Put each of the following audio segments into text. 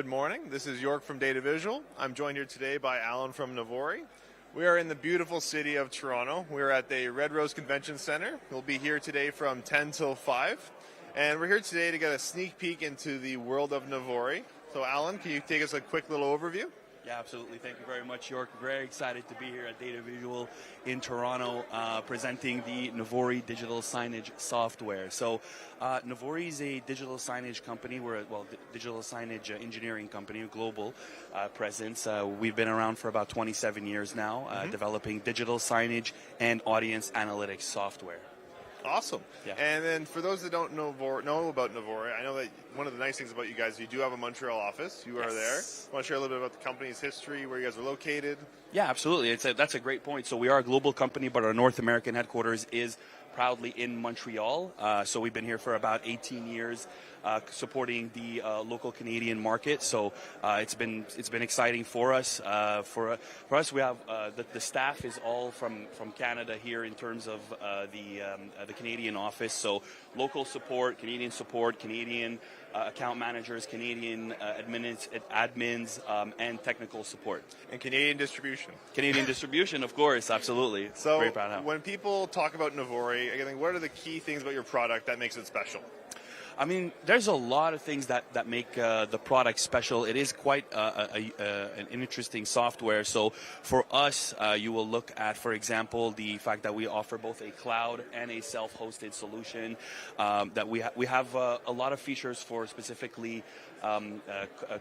Good morning. This is York from DataVisual. I'm joined here today by Alan from Navori. We are in the beautiful city of Toronto. We're at the Red Rose Convention Center. We'll be here today from 10 till 5. And we're here today to get a sneak peek into the world of Navori. So Alan, can you take us a quick little overview? Yeah, absolutely. Thank you very much, York. Very excited to be here at DataVisual in Toronto, presenting the Navori digital signage software. So Navori is a digital signage company. We're a digital signage engineering company, a global presence. We've been around for about 27 years now, developing digital signage and audience analytics software. Awesome. Yeah. And then for those that don't know about Navori, I know that one of the nice things about you guys, you do have a Montreal office. You are there. Want to share a little bit about the company's history, where you guys are located? Yeah, absolutely. That's a great point. So we are a global company, but our North American headquarters is proudly in Montreal. So we've been here for about 18 years, supporting the local Canadian market. So it's been exciting for us. For us, we have the staff is all from Canada here in terms of the Canadian office. So local support, Canadian account managers, Canadian admins, and technical support. And Canadian distribution. Canadian distribution, of course, absolutely. So very proud of. When people talk about Navori, again, what are the key things about your product that makes it special? I mean, there's a lot of things that make the product special. It is quite an interesting software. So for us, you will look at, for example, the fact that we offer both a cloud and a self-hosted solution. That we have a lot of features for specifically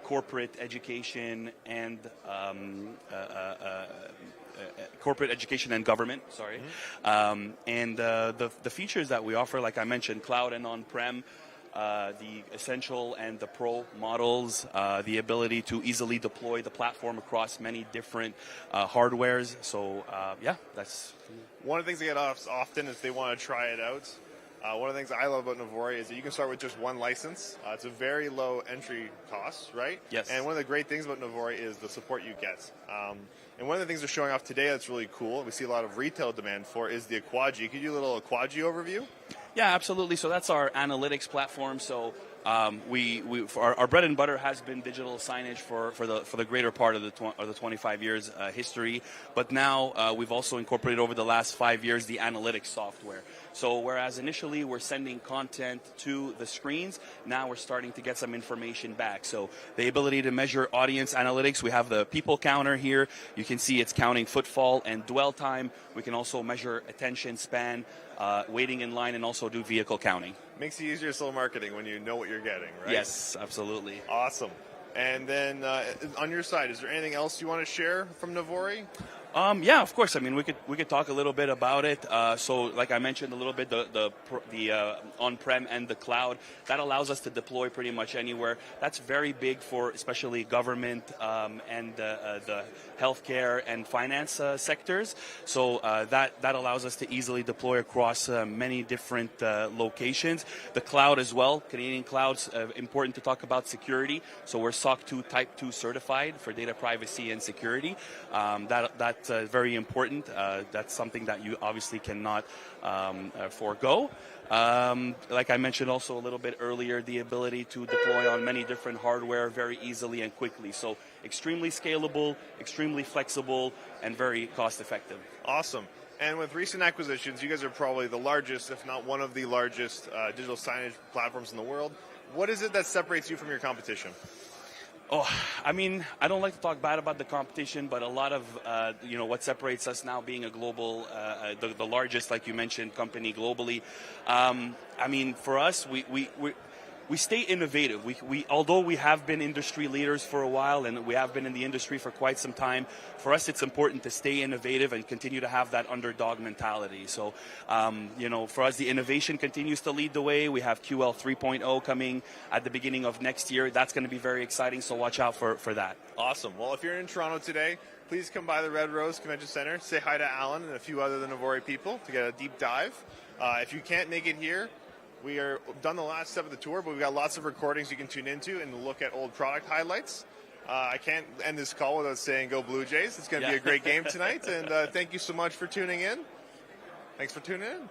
corporate education and corporate education and government. Sorry, and the features that we offer, like I mentioned, cloud and on-prem. The Essential and the Pro models, the ability to easily deploy the platform across many different hardwares. So, that's... One of the things they get often is they want to try it out. One of the things I love about Navori is that you can start with just one license. It's a very low entry cost, right? Yes. And one of the great things about Navori is the support you get. And one of the things they're showing off today that's really cool, we see a lot of retail demand for, is the Aquagi. Could you do a little Aquagi overview? Yeah, absolutely. So that's our analytics platform. So our bread and butter has been digital signage for the greater part of the 25 years history. But now we've also incorporated over the last 5 years the analytics software. So whereas initially we're sending content to the screens, now we're starting to get some information back. So the ability to measure audience analytics, we have the people counter here. You can see it's counting footfall and dwell time. We can also measure attention span, waiting in line, and also do vehicle counting. Makes it easier to sell marketing when you know what you're getting, right? Yes, absolutely. Awesome. And then on your side, is there anything else you want to share from Navori? Yeah, of course. I mean, we could talk a little bit about it. So, like I mentioned a little bit, the on-prem and the cloud, that allows us to deploy pretty much anywhere. That's very big for especially government and the healthcare and finance sectors. So that allows us to easily deploy across many different locations. The cloud as well, Canadian clouds, important to talk about security. So we're SOC 2 Type 2 certified for data privacy and security. That's very important. That's something that you obviously cannot forego. Like I mentioned also a little bit earlier, the ability to deploy on many different hardware very easily and quickly. So extremely scalable, extremely flexible, and very cost effective. Awesome. And with recent acquisitions, you guys are probably the largest, if not one of the largest digital signage platforms in the world. What is it that separates you from your competition? Oh, I mean, I don't like to talk bad about the competition, but a lot of, what separates us now being a global, the largest, like you mentioned, company globally. I mean, for us, we stay innovative. Although we have been industry leaders for a while and we have been in the industry for quite some time, for us it's important to stay innovative and continue to have that underdog mentality. So, for us the innovation continues to lead the way. We have QL 3.0 coming at the beginning of next year. That's going to be very exciting, so watch out for that. Awesome. Well, if you're in Toronto today, please come by the Red Rose Convention Center, say hi to Alan and a few other Navori people to get a deep dive. If you can't make it here, we are done the last step of the tour, but we've got lots of recordings you can tune into and look at old product highlights. I can't end this call without saying go Blue Jays. It's going to be a great game tonight, and thank you so much for tuning in. Thanks for tuning in.